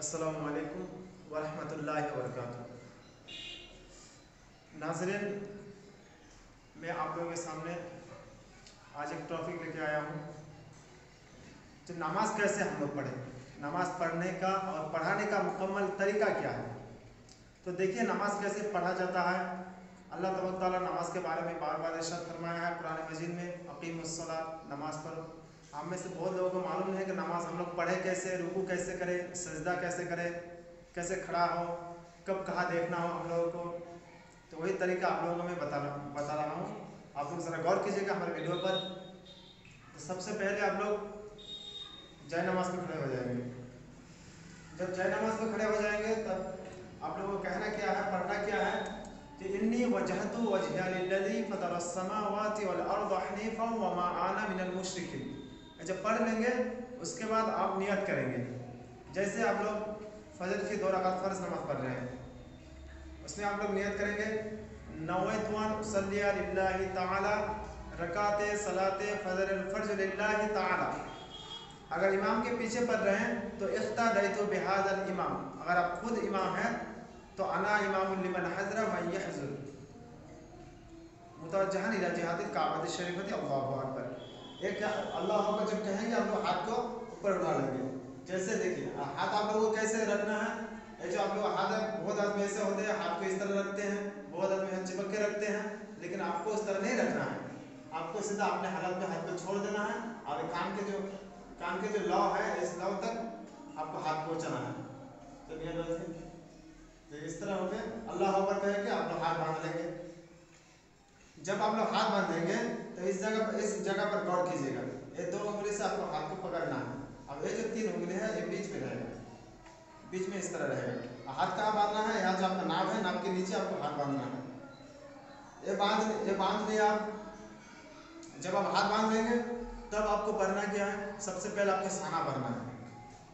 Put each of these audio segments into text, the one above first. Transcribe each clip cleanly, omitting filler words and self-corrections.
अस्सलामु अलैकुम वरहमतुल्लाहि वबरकातुहू। नाज़रीन, मैं आप लोगों के सामने आज एक टॉपिक लेके आया हूँ जो नमाज कैसे हम लोग पढ़ें, नमाज पढ़ने का और पढ़ाने का मुकम्मल तरीका क्या है। तो देखिए नमाज कैसे पढ़ा जाता है। अल्लाह तबारक व तआला नमाज के बारे में बार बार इरशाद फरमाया है कुरान मजीद में, अक़ीमुस्सलात, नमाज पढ़ो। हम में से बहुत लोगों को मालूम है कि नमाज हम लोग पढ़े कैसे, रुकू कैसे करें, सजदा कैसे करें, कैसे खड़ा हो, कब कहाँ देखना हो हम लोगों को। तो वही तरीका आप लोगों को मैं बता रहा हूँ। आप लोग ज़रा गौर कीजिएगा हमारे वीडियो पर। तो सबसे पहले आप लोग जय नमाज में खड़े हो जाएंगे। जब जय नमाज में खड़े हो जाएंगे तब आप लोगों को कहना क्या है, पढ़ना क्या है कि इन्नी वजहतु वजहिया लिल्लज़ी फ़तरस समावाति वल अर्ज़ हनीफ़न व मा अना मिनल मुशरिकीन। जब पढ़ लेंगे उसके बाद आप नियत करेंगे। जैसे आप लोग फजर की 2 रकात फ़र्ज़ नमाज पढ़ रहे हैं, उसमें आप लोग नियत करेंगे नवैतु अन उसल्ली लिल्लाहि तआला रकाते सलाते फ़ज्र लिल्लाहि तआला। अगर इमाम के पीछे पढ़ रहे हैं तो इख्तदैतु बिहाज़ल इमाम। अगर आप खुद इमाम हैं तो अना इमामुल लिमन हज़रा मन यहज़ुर मुतवज्जिहन इला जिहातिल काबति शरीफति अल्लाहु अकबर। एक अल्लाह अकबर जब कहेंगे आप लोग हाथ को ऊपर उठा लेंगे। जैसे देखिए हाथ आप लोगों को कैसे रखना है। ये जो आप लोग हाथ बहुत आदमी ऐसे होते हैं हाथ को इस तरह रखते हैं, बहुत आदमी हाथ चिपक के रखते हैं, लेकिन आपको इस तरह नहीं रखना है। आपको सीधा अपने हालत में हाथ को छोड़ देना है और कान के जो लौ है इस लौ तक आपको हाथ पहुँचाना है। तो इस तरह हो गए अल्लाह अकबर कह के आप लोग हाथ बांध लेंगे। जब आप लोग हाथ बांधेंगे तो इस जगह पर गौर कीजिएगा। ये 2 उंगली से आपको हाथ को पकड़ना है। अब ये जो 3 उंगली है ये बीच में रहेगा, बीच में इस तरह रहेगा। हाथ कहाँ बांधना है, यहाँ जो आपका नाभ है नाभ के नीचे आपको हाथ बांधना है। ये बांध लिया आप। जब आप हाथ बांध लेंगे तब आपको पढ़ना क्या है, सबसे पहले आपको साना पढ़ना है।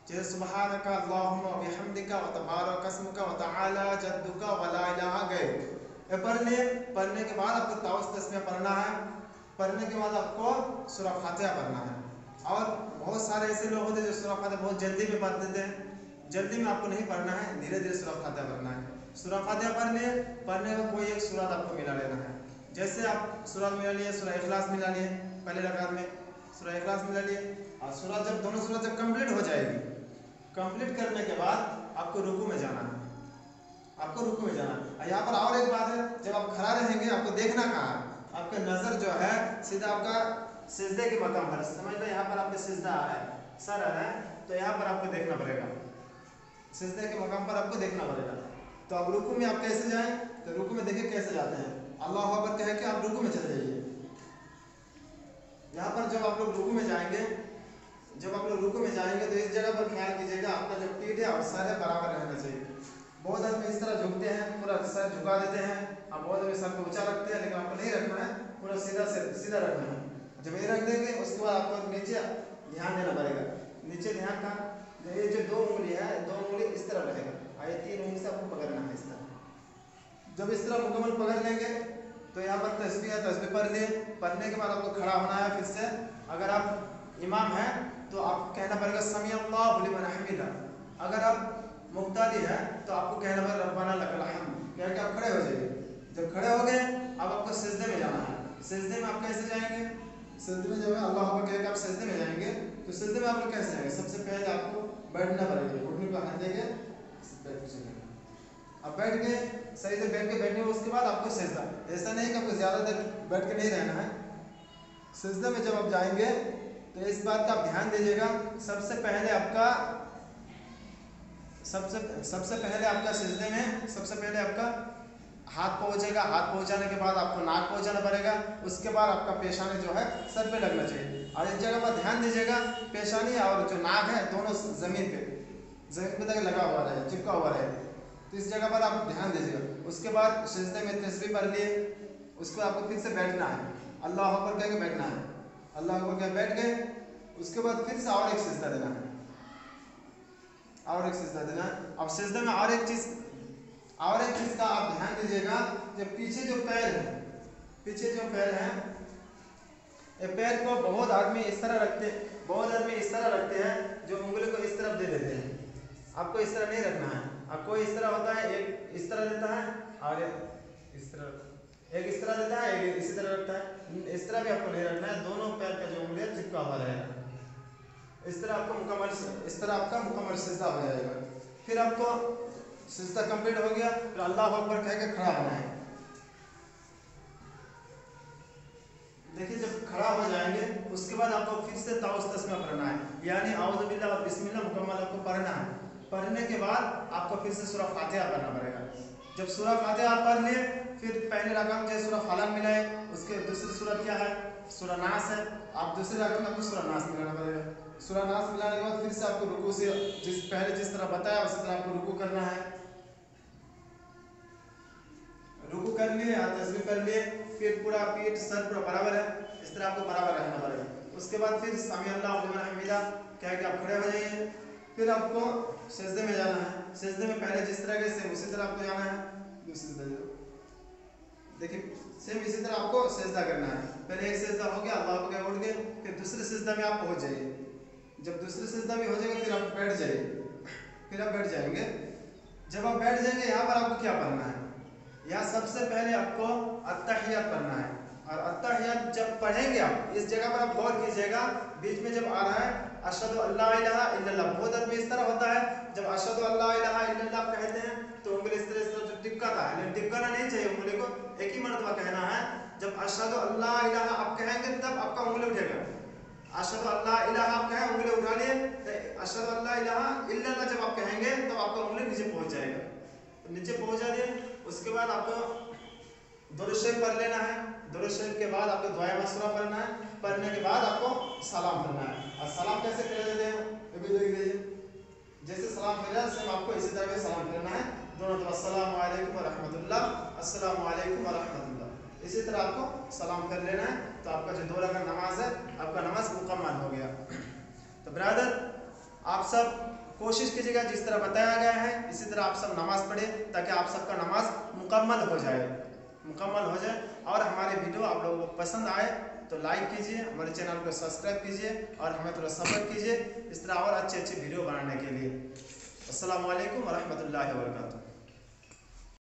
जैसे सुब्हानका अल्लाहुम्मा व बिहम्दिका व तबारक अस्मुका व तआला जद्दुका व ला इलाहा गैरुक। ये पढ़ने के बाद आपको ताउस तस्मीह पढ़ना है। पढ़ने के बाद आपको सूरा फातिहा पढ़ना है। और बहुत सारे ऐसे लोग होते हैं जो सूरा फातिहा बहुत जल्दी में पढ़ देते हैं। जल्दी में आपको नहीं पढ़ना है, धीरे धीरे सूरा फातिहा पढ़ना है। सूरा फातिहा पढ़ने का कोई एक सूरत आपको मिला लेना है। जैसे आप सूरत मिला लिए, सूरा इखलास मिला लिए, पहले रकात में सूरा इखलास मिला लिए। और सूरत जब दोनों सूरत जब कंप्लीट हो जाएगी, कंप्लीट करने के बाद आपको रुकू में जाना है। आपको रुकू में जाना है। यहाँ पर और एक बात है, जब आप खड़ा रहेंगे आपको देखना कहाँ है, आपका नज़र जो है सीधा आपका सिजदे के मकाम पर। समझ लो यहाँ पर आपका सिजदा है, सर है, तो यहाँ पर आपको देखना पड़ेगा, सिजदे के मकाम पर आपको देखना पड़ेगा। तो अब रुकू में आप कैसे जाएं, तो रुकू में देखिए कैसे जाते हैं। अल्लाह अकबर कह के आप रुकू में चले जाइए। यहाँ पर जब आप लोग रुकू में जाएंगे तो इस जगह पर ख्याल कीजिएगा आपका जो पीठ है और सर है बराबर रहना चाहिए। बहुत आदमी इस तरह झुकते हैं, पूरा सर झुका देते हैं, और बहुत आदमी सर को ऊंचा रखते हैं, लेकिन आपको नहीं रखना है, पूरा सीधा रखना है। जब ये रख देंगे उसके बाद आपको नीचे ध्यान देना पड़ेगा। नीचे ध्यान का ये जो 2 उंगली है, 2 उंगली इस तरह रहेगा और ये 3 उंगली से आपको पकड़ना है इस तरह। जब इस तरह मुकम्मल पकड़ लेंगे तो यहाँ पर तस्बीह पढ़ लिए। पढ़ने के बाद आपको खड़ा होना है फिर से। अगर आप इमाम हैं तो आपको कहना पड़ेगा समी अल्लाहु लिमन हमिदा। अगर आप मुक्तादी है तो आपको कहना पड़ेगा रब्बाना लकल हम्द। कह के आप खड़े हो जाइए। जब खड़े हो गए अब आपको सिजदे में जाना है। सिजदे में आप कैसे जाएंगे, सिजदे में जब अल्लाह अकबर कह के आप सिजदे में जाएंगे तो सिजदे में आप लोग कैसे जाएंगे, सबसे पहले आपको बैठना पड़ेगा। घुटने पर हाथ देके अब बैठ के सही से बैठने उसके बाद आपको सिजदा। ऐसा नहीं कि आपको ज़्यादा देर बैठ के नहीं रहना है। सिजदे में जब आप जाएंगे तो इस बात का आप ध्यान दीजिएगा, सबसे पहले आपका सिजदे में सबसे पहले आपका हाथ पहुंचेगा। हाथ पहुंचाने के बाद आपको नाक पहुंचाना पड़ेगा। उसके बाद आपका पेशानी जो है सर पे लगना चाहिए। और इस जगह पर ध्यान दीजिएगा पेशानी और जो नाक है दोनों जमीन पे तक लगा हुआ रहे, चिपका हुआ रहे। तो इस जगह पर आप ध्यान दीजिएगा। उसके बाद सिजदे में तस्बीह पढ़ लिए। उसको आपको फिर से बैठना है, अल्लाह अकबर कह के बैठना है। अल्लाह अकबर कह बैठ गए, उसके बाद फिर से और एक सिजदा देना है, और एक सिजदा देना है। अब सिजदे में और एक चीज़ का आप ध्यान दीजिएगा। जब पीछे जो पैर है ये पैर को बहुत आदमी इस तरह रखते हैं जो उंगली को इस तरफ दे देते हैं। आपको इस तरह नहीं रखना है। अब कोई इस तरह होता है, एक इस तरह देता है और इस तरह, एक इस तरह देता है, एक इसी तरह रखता है। इस तरह भी आपको नहीं रखना है, दोनों पैर का जो उंगली चिपका हुआ रहेगा। इस तरह आपको इस तरह आपका मुकम्मल सिजदा हो जाएगा। फिर आपको सिजदा कंप्लीट हो गया, फिर अल्लाह अकबर कह के खड़ा होना है। देखिए जब खड़ा हो जाएंगे उसके बाद आपको फिर से ताउस तस्मा पढ़ना है, यानी आऊज़ु बिल्लाह और बिस्मिल्लाह मुकम्मल आपको पढ़ना है। पढ़ने के बाद आपको फिर से सूरह फातिहा पढ़ना पड़ेगा। जब सूरह फातिहा आप पढ़ लिए, फिर पहले रकम जो सूरह फलक मिलाए, उसके दूसरी सूरत क्या है, सूरह नास है। आप दूसरी रकम में आपको सूरह नास मिलाना पड़ेगा। सूरह नास मिलाने के बाद फिर से आपको रुकू से जिस तरह बताया उसी तरह आपको रुकू करना है। रुकू कर लिए, हाथ तस्बीह कर लिए, फिर पूरा पीठ सर पूरा बराबर है, इस तरह आपको बराबर रखना पड़ेगा। उसके बाद फिर समी अल्लाहु लिमन हमीदा कह के आप खड़े हो जाइए। फिर आपको सजदे में जाना है। सजदे में पहले जिस तरह के सेम उसी तरह आपको जाना है। देखिए सेम इसी तरह आपको सजदा करना है। पहले एक सजदा हो गया, अल्लाह को उठ गए, फिर दूसरे सजदा में आप पहुंच जाइए। जब दूसरे सजदा में हो जाएगा फिर आप बैठ जाइए। फिर आप बैठ जाएंगे। जब आप बैठ जाएंगे यहाँ पर आपको क्या पढ़ना है, यहाँ सबसे पहले आपको अत्तहियात पढ़ना है। और अत्तहियात जब पढ़ेंगे आप, इस जगह पर आप गौर कीजिएगा, बीच में जब आ रहा है अशहदु अल्ला इलाहा इल्लल्लाह, बहुत आदमी इस तरह होता है जब अशहदु अल्ला इलाहा इल्लल्लाह कहते हैं तो उंगली इस तरह जो टिपकाता है, लेकिन टिपकाना नहीं चाहिए, उंगली को एक ही मर्तबा कहना है। जब अशहदु अल्ला इलाहा आप कहेंगे तब आपका उंगली उठेगा। अशहदु अल्ला इलाहा आप कहें, उंगली उठा लिए, अशहदु अल्ला इलाहा इल्लल्लाह जब आप कहेंगे तो आपका उंगली नीचे पहुंच जाएगा। तो नीचे पहुंचा दिए, उसके बाद आपको दुरूद शरीफ पढ़ लेना है। दुरूद शरीफ के बाद आपको दुआ मशरूरा पढ़ना है। पढ़ने के बाद आपको सलाम करना है। और सलाम कैसे कर देते हैं ये भी देख लीजिए। जैसे सलाम कर जाए सेम आपको इसी तरह सलाम करना है दोनों तरफ। अस्सलामु अलैकुम व रहमतुल्लाह, अस्सलामु अलैकुम व रहमतुल्लाह, इसी तरह आपको सलाम कर लेना है। तो आपका जो 2 रकात नमाज है, आपका नमाज मुकम्मल हो गया। तो ब्रदर आप सब कोशिश कीजिएगा जिस तरह बताया गया है इसी तरह आप सब नमाज पढ़े, ताकि आप सबका नमाज मुकम्मल हो जाए। और हमारे वीडियो आप लोगों को पसंद आए तो लाइक कीजिए, हमारे चैनल को सब्सक्राइब कीजिए और हमें थोड़ा सपोर्ट कीजिए इस तरह और अच्छे वीडियो बनाने के लिए। अस्सलामु अलैकुम व रहमतुल्लाहि व बरकातुहू।